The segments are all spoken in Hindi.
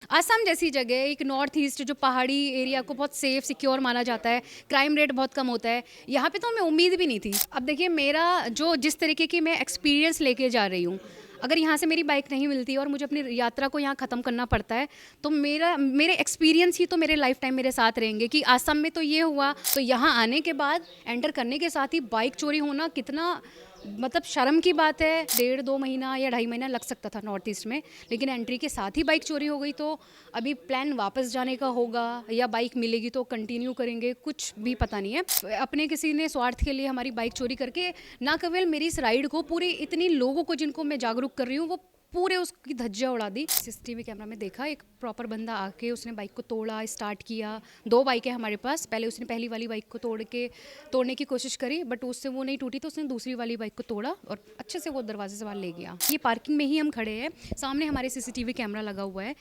असम जैसी जगह, एक नॉर्थ ईस्ट जो पहाड़ी एरिया को बहुत सेफ सिक्योर माना जाता है, क्राइम रेट बहुत कम होता है, यहाँ पे तो हमें उम्मीद भी नहीं थी। अब देखिए मेरा जो जिस तरीके की मैं एक्सपीरियंस लेके जा रही हूँ, अगर यहाँ से मेरी बाइक नहीं मिलती और मुझे अपनी यात्रा को यहाँ ख़त्म करना पड़ता है, तो मेरे एक्सपीरियंस ही तो मेरे लाइफ टाइम मेरे साथ रहेंगे कि असम में तो ये हुआ, तो यहाँ आने के बाद एंटर करने के साथ ही बाइक चोरी होना कितना मतलब शर्म की बात है। 1.5-2 महीना या 2.5 महीना लग सकता था नॉर्थ ईस्ट में, लेकिन एंट्री के साथ ही बाइक चोरी हो गई। तो अभी प्लान वापस जाने का होगा या बाइक मिलेगी तो कंटिन्यू करेंगे, कुछ भी पता नहीं है। अपने किसी ने स्वार्थ के लिए हमारी बाइक चोरी करके ना केवल मेरी इस राइड को, पूरी इतनी लोगों को जिनको मैं जागरूक कर रही हूँ, वो पूरे उसकी धज्जियाँ उड़ा दी। सीसीटीवी कैमरा में देखा एक प्रॉपर बंदा आके उसने बाइक को तोड़ा, स्टार्ट किया। 2 बाइकें हमारे पास, पहले उसने पहली वाली बाइक को तोड़ने की कोशिश करी, बट उससे वो नहीं टूटी, तो उसने दूसरी वाली बाइक को तोड़ा और अच्छे से वो दरवाजे से बाहर ले गया। ये पार्किंग में ही हम खड़े हैं, सामने हमारे सीसीटीवी कैमरा लगा हुआ है।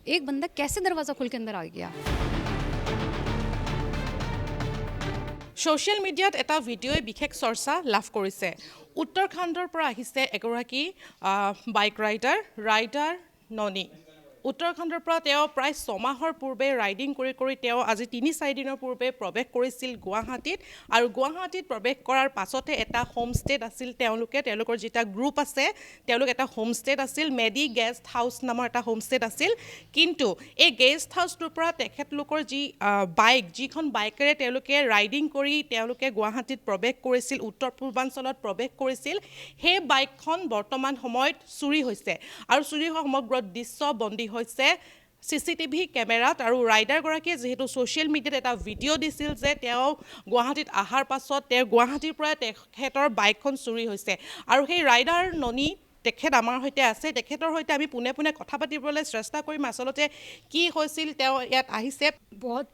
एक बंदा कैसे दरवाज़ा खोल के अंदर आ गया। ছ'চিয়েল মিডিয়াত এটা ভিডিঅ'ই বিশেষ চৰ্চা লাভ কৰিছে। উত্তৰাখণ্ডৰ পৰা আহিছে এগৰাকী বাইক ৰাইডাৰ ননী। উত্তৰাখণ্ডৰ পৰা তেওঁ প্ৰায় 6 মাহৰ পূৰ্বে ৰাইডিং কৰি তেওঁ আজি 3-4 দিনৰ পূৰ্বে প্ৰৱেশ কৰিছিল গুৱাহাটীত, আৰু গুৱাহাটীত প্ৰৱেশ কৰাৰ পাছতে এটা হোমষ্টেত আছিল তেওঁলোকৰ যিটা গ্ৰুপ আছে, তেওঁলোক এটা হোমষ্টেত আছিল, মেডি গেষ্ট হাউচ নামৰ এটা হোমষ্টেত আছিল। কিন্তু এই গেষ্ট হাউচটোৰ পৰা তেখেতলোকৰ যিখন বাইকেৰে তেওঁলোকে ৰাইডিং কৰি তেওঁলোকে গুৱাহাটীত প্ৰৱেশ কৰিছিল, উত্তৰ পূৰ্বাঞ্চলত প্ৰৱেশ কৰিছিল, সেই বাইকখন বৰ্তমান সময়ত চুৰি হৈছে, আৰু চুৰি হোৱা সমগ্ৰ দৃশ্য বন্দী হৈছে চিচিটিভি কেমেৰাত। আৰু ৰাইডাৰগৰাকীয়ে যিহেতু ছ'চিয়েল মিডিয়াত এটা ভিডিঅ' দিছিল যে তেওঁ গুৱাহাটীত অহাৰ পাছত গুৱাহাটীৰ পৰা তেখেতৰ বাইকখন চুৰি হৈছে, আৰু সেই ৰাইডাৰ ননী তেখেত আমাৰ সৈতে আছে। তেখেতৰ সৈতে আমি পোনে পোনে কথা পাতিবলৈ চেষ্টা কৰিম, আচলতে কি হৈছিল, তেওঁ ইয়াত আহিছে। बहुत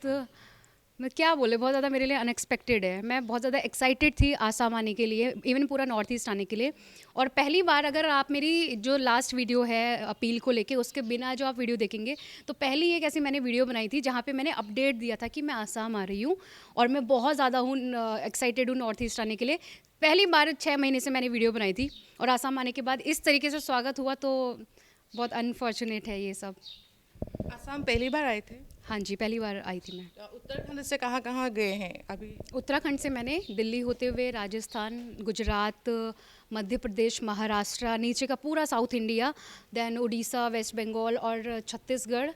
मैं क्या बोले, बहुत ज़्यादा मेरे लिए अनएक्सपेक्टेड है। मैं बहुत ज़्यादा एक्साइटेड थी आसाम आने के लिए, इवन पूरा नॉर्थ ईस्ट आने के लिए। और पहली बार अगर आप मेरी जो लास्ट वीडियो है अपील को लेके, उसके बिना जो आप वीडियो देखेंगे, तो पहली एक ऐसी मैंने वीडियो बनाई थी जहाँ पे मैंने अपडेट दिया था कि मैं आसाम आ रही हूँ और मैं बहुत ज़्यादा हूँ एक्साइटेड हूँ नॉर्थ ईस्ट आने के लिए। पहली बार 6 महीने से मैंने वीडियो बनाई थी, और आसाम आने के बाद इस तरीके से स्वागत हुआ, तो बहुत अनफॉर्चुनेट है ये सब। आसाम पहली बार आए थे? हाँ जी, पहली बार आई थी मैं। उत्तराखंड से कहाँ कहाँ गए हैं अभी? उत्तराखंड से मैंने दिल्ली होते हुए राजस्थान, गुजरात, मध्य प्रदेश, महाराष्ट्र, नीचे का पूरा South India, then Orissa, West Bengal और छत्तीसगढ़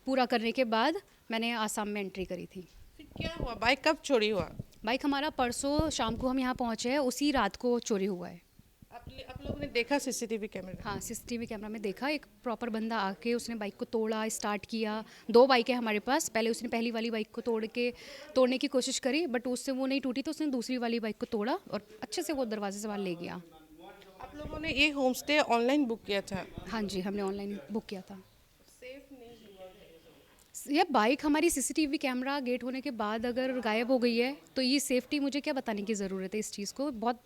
पूरा करने के बाद मैंने आसाम में एंट्री करी थी। फिर क्या हुआ, बाइक कब चोरी हुआ? बाइक हमारा परसों शाम को हम यहाँ पहुँचे हैं, उसी रात को चोरी हुआ है। आप लोगों ने देखा सीसीटीवी कैमरे? हाँ, सीसीटीवी कैमरा में देखा एक प्रॉपर बंदा आके उसने बाइक को तोड़ा, स्टार्ट किया। 2 बाइकें हमारे पास, पहले उसने पहली वाली बाइक को तोड़ने की कोशिश करी, बट उससे वो नहीं टूटी, तो उसने दूसरी वाली बाइक को तोड़ा और अच्छे से वो दरवाजे से बाहर ले गया। आप लोगों ने ये होम स्टे ऑनलाइन बुक किया था? हाँ जी, हमने ऑनलाइन बुक किया था। ये बाइक हमारी सीसीटीवी कैमरा गेट होने के बाद अगर गायब हो गई है, तो ये सेफ्टी मुझे क्या बताने की ज़रूरत है इस चीज़ को। बहुत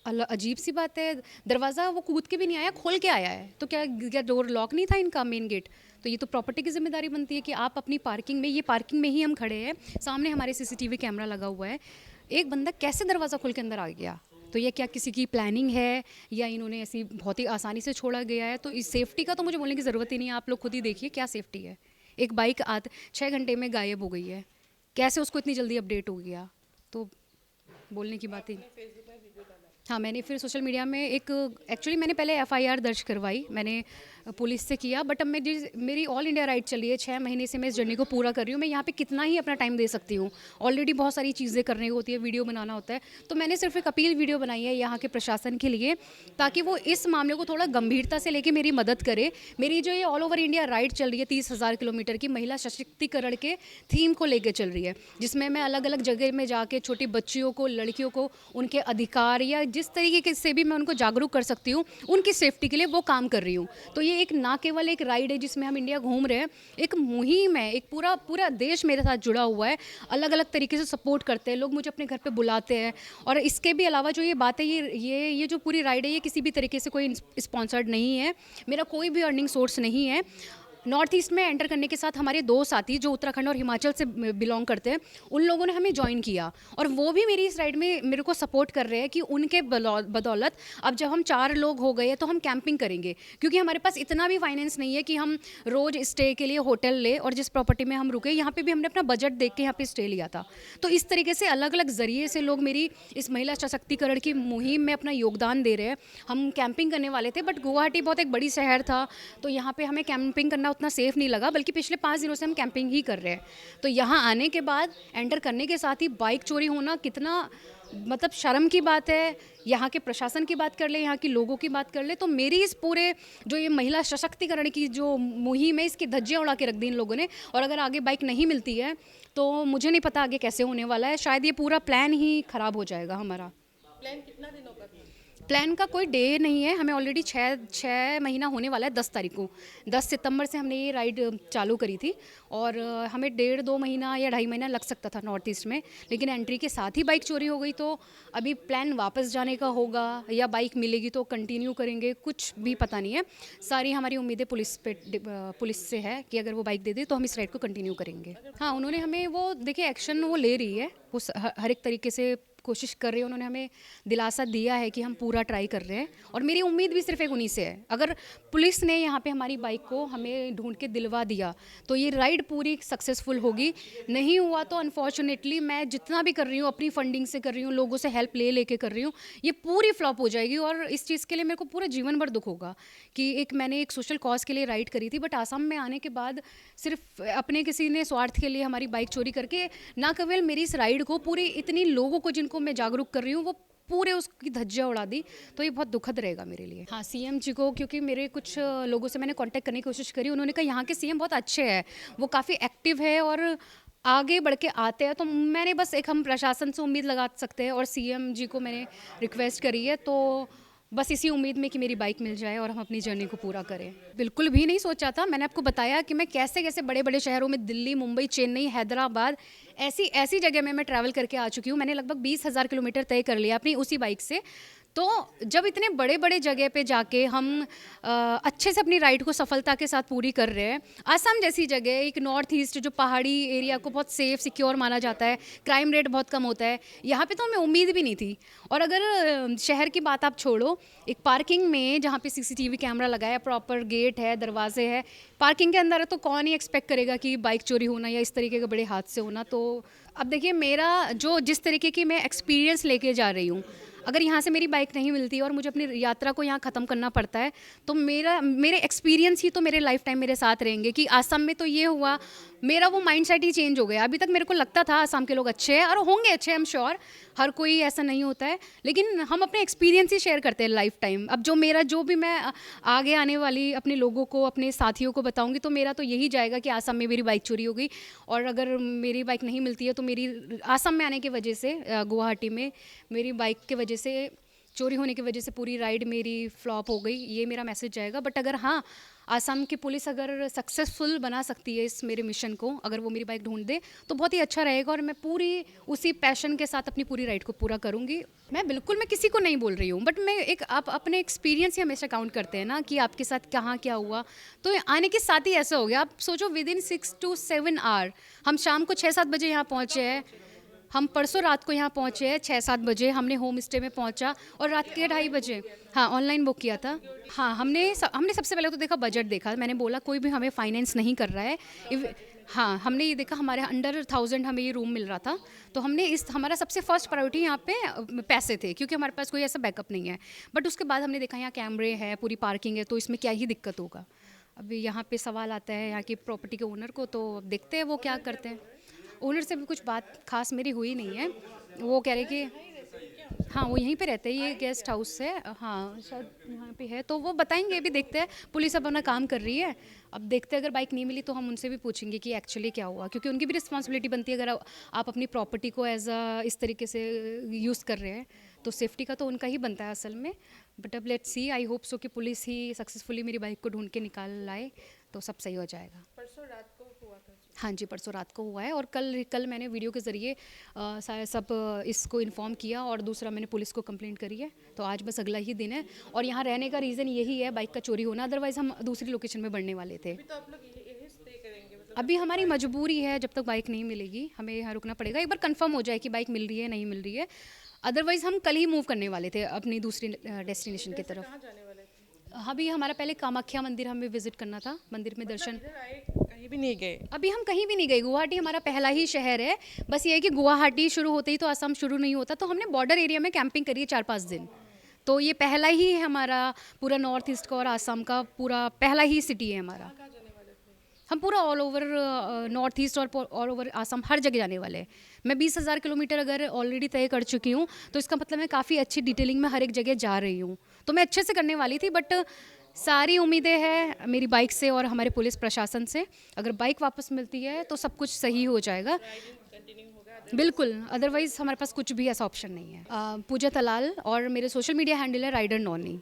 अजीब सी बात है, दरवाज़ा वो कूद के भी नहीं आया, खोल के आया है। तो क्या डोर लॉक नहीं था इनका, मेन गेट? तो ये तो प्रॉपर्टी की जिम्मेदारी बनती है कि आप अपनी पार्किंग में, ये पार्किंग में ही हम खड़े हैं, सामने हमारे सीसीटीवी कैमरा लगा हुआ है। एक बंदा कैसे दरवाज़ा खोल के अंदर आ गया? तो ये क्या किसी की प्लानिंग है या इन्होंने ऐसी बहुत ही आसानी से छोड़ा गया है? तो इस सेफ्टी का तो मुझे बोलने की ज़रूरत ही नहीं है, आप लोग खुद ही देखिए क्या सेफ्टी है। एक बाइक 6 घंटे में गायब हो गई है, कैसे उसको इतनी जल्दी अपडेट हो गया? तो बोलने की बात ही। हाँ, मैंने फिर सोशल मीडिया में एक्चुअली मैंने पहले एफआईआर दर्ज करवाई, मैंने पुलिस से किया, बट अब मेरी ऑल इंडिया राइड चल रही है। 6 महीने से मैं इस जर्नी को पूरा कर रही हूँ। मैं यहाँ पे कितना ही अपना टाइम दे सकती हूँ, ऑलरेडी बहुत सारी चीज़ें करने को होती है, वीडियो बनाना होता है। तो मैंने सिर्फ एक अपील वीडियो बनाई है यहाँ के प्रशासन के लिए, ताकि वो इस मामले को थोड़ा गंभीरता से लेके मेरी मदद करे। मेरी जो ये ऑल ओवर इंडिया राइड चल रही है 30,000 किलोमीटर की, महिला सशक्तिकरण के थीम को लेकर चल रही है, जिसमें मैं अलग अलग जगह में जाके छोटी बच्चियों को, लड़कियों को, उनके अधिकार या जिस तरीके से भी मैं उनको जागरूक कर सकती हूँ, उनकी सेफ्टी के लिए वो काम कर रही हूँ। तो ये एक ना केवल एक राइड है जिसमें हम इंडिया घूम रहे हैं, एक मुहिम है, एक पूरा देश मेरे साथ जुड़ा हुआ है, अलग अलग तरीके से सपोर्ट करते हैं लोग, मुझे अपने घर पे बुलाते हैं। और इसके भी अलावा जो ये बात है, ये जो पूरी राइड है, ये किसी भी तरीके से कोई स्पॉन्सर्ड नहीं है, मेरा कोई भी अर्निंग सोर्स नहीं है। नॉर्थ ईस्ट में एंटर करने के साथ हमारे 2 साथी जो उत्तराखंड और हिमाचल से बिलोंग करते हैं, उन लोगों ने हमें ज्वाइन किया और वो भी मेरी इस राइड में मेरे को सपोर्ट कर रहे हैं कि उनके बदौलत अब जब हम 4 लोग हो गए हैं तो हम कैंपिंग करेंगे, क्योंकि हमारे पास इतना भी फाइनेंस नहीं है कि हम रोज़ स्टे के लिए होटल ले, और जिस प्रॉपर्टी में हम रुके यहाँ पे भी हमने अपना बजट देख के यहाँ पे स्टे लिया था। तो इस तरीके से अलग अलग ज़रिए से लोग मेरी इस महिला सशक्तिकरण की मुहिम में अपना योगदान दे रहे हैं। हम कैंपिंग करने वाले थे, बट गुवाहाटी बहुत एक बड़ी शहर था, तो यहाँ पे हमें कैंपिंग करना उतना सेफ नहीं लगा, बल्कि पिछले 5 दिनों से हम कैंपिंग ही कर रहे हैं। तो यहाँ आने के बाद एंटर करने के साथ ही बाइक चोरी होना कितना मतलब शर्म की बात है। यहाँ के प्रशासन की बात कर ले, यहाँ के लोगों की बात कर ले, तो मेरी इस पूरे जो ये महिला सशक्तिकरण की जो मुहिम है, इसकी धज्जियाँ उड़ा के रख दी इन लोगों ने। और अगर आगे बाइक नहीं मिलती है तो मुझे नहीं पता आगे कैसे होने वाला है। शायद ये पूरा प्लान ही ख़राब हो जाएगा हमारा। प्लान कितना दिनों का था? प्लान का कोई डे नहीं है, हमें ऑलरेडी 6 महीना होने वाला है 10 तारीख को। 10 सितंबर से हमने ये राइड चालू करी थी और हमें 1.5-2 महीना या 2.5 महीना लग सकता था नॉर्थ ईस्ट में, लेकिन एंट्री के साथ ही बाइक चोरी हो गई। तो अभी प्लान वापस जाने का होगा या बाइक मिलेगी तो कंटिन्यू करेंगे, कुछ भी पता नहीं है। सारी हमारी उम्मीदें पुलिस से है कि अगर वो बाइक दे दे तो हम इस राइड को कंटिन्यू करेंगे। हाँ, उन्होंने हमें वो देखिए एक्शन वो ले रही है, वो हर एक तरीके से कोशिश कर रही है। उन्होंने हमें दिलासा दिया है कि हम पूरा ट्राई कर रहे हैं, और मेरी उम्मीद भी सिर्फ एक उन्हीं से है। अगर पुलिस ने यहाँ पे हमारी बाइक को हमें ढूंढ के दिलवा दिया तो ये राइड पूरी सक्सेसफुल होगी। नहीं हुआ तो अनफॉर्चुनेटली मैं जितना भी कर रही हूँ अपनी फंडिंग से कर रही हूँ, लोगों से हेल्प ले लेके कर रही हूँ, ये पूरी फ्लॉप हो जाएगी। और इस चीज़ के लिए मेरे को पूरा जीवन भर दुख होगा कि मैंने एक सोशल कॉज के लिए राइड करी थी, बट आसाम में आने के बाद सिर्फ अपने किसी ने स्वार्थ के लिए हमारी बाइक चोरी करके ना केवल मेरी इस राइड को, पूरी इतनी लोगों को जिनको मैं जागरूक कर रही हूँ, वो पूरे उसकी धज्जियाँ उड़ा दी। तो ये बहुत दुखद रहेगा मेरे लिए। हाँ, सीएम जी को, क्योंकि मेरे कुछ लोगों से मैंने कांटेक्ट करने की कोशिश करी, उन्होंने कहा यहाँ के सीएम बहुत अच्छे हैं, वो काफ़ी एक्टिव है और आगे बढ़ के आते हैं। तो मैंने बस एक हम प्रशासन से उम्मीद लगा सकते हैं और सीएम जी को मैंने रिक्वेस्ट करी है, तो बस इसी उम्मीद में कि मेरी बाइक मिल जाए और हम अपनी जर्नी को पूरा करें। बिल्कुल भी नहीं सोचा था। मैंने आपको बताया कि मैं कैसे कैसे बड़े बड़े शहरों में, दिल्ली, मुंबई, चेन्नई, हैदराबाद, ऐसी जगह में मैं ट्रैवल करके आ चुकी हूँ। मैंने लगभग 20,000 किलोमीटर तय कर लिया अपनी उसी बाइक से। तो जब इतने बड़े बड़े जगह पे जाके हम अच्छे से अपनी राइड को सफलता के साथ पूरी कर रहे हैं, आसाम जैसी जगह, एक नॉर्थ ईस्ट जो पहाड़ी एरिया को बहुत सेफ सिक्योर माना जाता है, क्राइम रेट बहुत कम होता है, यहाँ पे तो हमें उम्मीद भी नहीं थी। और अगर शहर की बात आप छोड़ो, एक पार्किंग में जहाँ पे सीसीटीवी कैमरा लगा है, प्रॉपर गेट है, दरवाजे है, पार्किंग के अंदर है, तो कौन ही एक्सपेक्ट करेगा कि बाइक चोरी होना या इस तरीके के बड़े हादसे होना। तो अब देखिए, मेरा जो जिस तरीके की मैं एक्सपीरियंस लेके जा रही हूँ, अगर यहाँ से मेरी बाइक नहीं मिलती और मुझे अपनी यात्रा को यहाँ ख़त्म करना पड़ता है, तो मेरे एक्सपीरियंस ही तो मेरे लाइफ टाइम मेरे साथ रहेंगे। कि आसाम में तो ये हुआ, मेरा वो माइंडसेट ही चेंज हो गया। अभी तक मेरे को लगता था आसाम के लोग अच्छे हैं और होंगे अच्छे, आई एम श्योर, हर कोई ऐसा नहीं होता है, लेकिन हम अपने एक्सपीरियंस ही शेयर करते हैं लाइफ टाइम। अब जो भी मैं आगे आने वाली अपने लोगों को, अपने साथियों को बताऊंगी, तो मेरा तो यही जाएगा कि आसाम में मेरी बाइक चोरी हो गई, और अगर मेरी बाइक नहीं मिलती है तो मेरी आसाम में आने की वजह से, गुवाहाटी में मेरी बाइक के वजह से, चोरी होने की वजह से पूरी राइड मेरी फ्लॉप हो गई, ये मेरा मैसेज जाएगा। बट अगर हाँ, आसाम की पुलिस अगर सक्सेसफुल बना सकती है इस मेरे मिशन को, अगर वो मेरी बाइक ढूंढ दे तो बहुत ही अच्छा रहेगा, और मैं पूरी उसी पैशन के साथ अपनी पूरी राइड को पूरा करूँगी। मैं किसी को नहीं बोल रही हूँ, बट मैं आप अपने एक्सपीरियंस ही हमेशा काउंट करते हैं ना, कि आपके साथ कहाँ क्या हुआ। तो आने के साथ ही ऐसा हो गया। आप सोचो, विदिन 6 to 7 आवर, हम शाम को 6-7 बजे यहाँ पहुँचे हैं, हम परसों रात को यहाँ पहुँचे हैं 6-7 बजे, हमने होम स्टे में पहुँचा, और रात के 2:30 बजे, हाँ, ऑनलाइन बुक किया था। हाँ, हमने सबसे पहले तो देखा, बजट देखा, मैंने बोला कोई भी हमें फाइनेंस नहीं कर रहा है। हाँ, हमने ये देखा, हमारे अंडर 1000 हमें ये रूम मिल रहा था, तो हमने हमारा सबसे फर्स्ट प्रायोरिटी यहाँ पे पैसे थे, क्योंकि हमारे पास कोई ऐसा बैकअप नहीं है। बट उसके बाद हमने देखा यहाँ कैमरे है, पूरी पार्किंग है, तो इसमें क्या ही दिक्कत होगा। अभी यहाँ पे सवाल आता है यहाँ की प्रॉपर्टी के ओनर को, तो देखते हैं वो क्या करते हैं। ओनर से भी कुछ बात खास मेरी हुई नहीं है, वो कह रहे कि हाँ, वो यहीं पे रहते हैं, ये गेस्ट हाउस है, हाँ शायद यहाँ पे है, तो वो बताएंगे। अभी देखते हैं, पुलिस अब अपना काम कर रही है, अब देखते हैं, अगर बाइक नहीं मिली तो हम उनसे भी पूछेंगे कि एक्चुअली क्या हुआ, क्योंकि उनकी भी रिस्पॉन्सिबिलिटी बनती है। अगर आप अपनी प्रॉपर्टी को इस तरीके से यूज़ कर रहे हैं, तो सेफ्टी का तो उनका ही बनता है असल में। बट अब let's see, I hope so कि पुलिस ही सक्सेसफुली मेरी बाइक को ढूंढ के निकाल लाए, तो सब सही हो जाएगा। परसों रात को हुआ था? हाँ जी, परसों रात को हुआ है, और कल मैंने वीडियो के ज़रिए सब इसको इन्फॉर्म किया, और दूसरा मैंने पुलिस को कंप्लेंट करी है। तो आज बस अगला ही दिन है, और यहाँ रहने का रीज़न यही है, बाइक का चोरी होना, अदरवाइज़ हम दूसरी लोकेशन में बढ़ने वाले थे। तो आप लोग अभी हमारी मजबूरी है, जब तक बाइक नहीं मिलेगी हमें यहाँ रुकना पड़ेगा, एक बार कंफर्म हो जाए कि बाइक मिल रही है नहीं मिल रही है। अदरवाइज़ हम कल ही मूव करने वाले थे अपनी दूसरी डेस्टिनेशन की तरफ। अभी हमारा पहले कामाख्या मंदिर हमें विजिट करना था, मंदिर में दर्शन। कहीं भी नहीं गए? अभी हम कहीं भी नहीं गए, गुवाहाटी हमारा पहला ही शहर है। बस ये है कि गुवाहाटी शुरू होते ही तो असम शुरू नहीं होता, तो हमने बॉर्डर एरिया में कैंपिंग करी है 4-5 दिन। तो ये पहला ही है हमारा पूरा नॉर्थ ईस्ट का और असम का पूरा पहला ही सिटी है हमारा। हम पूरा ऑल ओवर नॉर्थ ईस्ट और ऑल ओवर असम हर जगह जाने वाले हैं। मैं 20,000 किलोमीटर अगर ऑलरेडी तय कर चुकी हूँ, तो इसका मतलब मैं काफ़ी अच्छी डिटेलिंग में हर एक जगह जा रही हूँ। तो मैं अच्छे से करने वाली थी, बट सारी उम्मीदें हैं मेरी बाइक से और हमारे पुलिस प्रशासन से। अगर बाइक वापस मिलती है तो सब कुछ सही हो जाएगा, बिल्कुल। अदरवाइज़ हमारे पास कुछ भी ऐसा ऑप्शन नहीं है। पूजा तलाल और मेरे सोशल मीडिया हैंडल है राइडर नॉनी।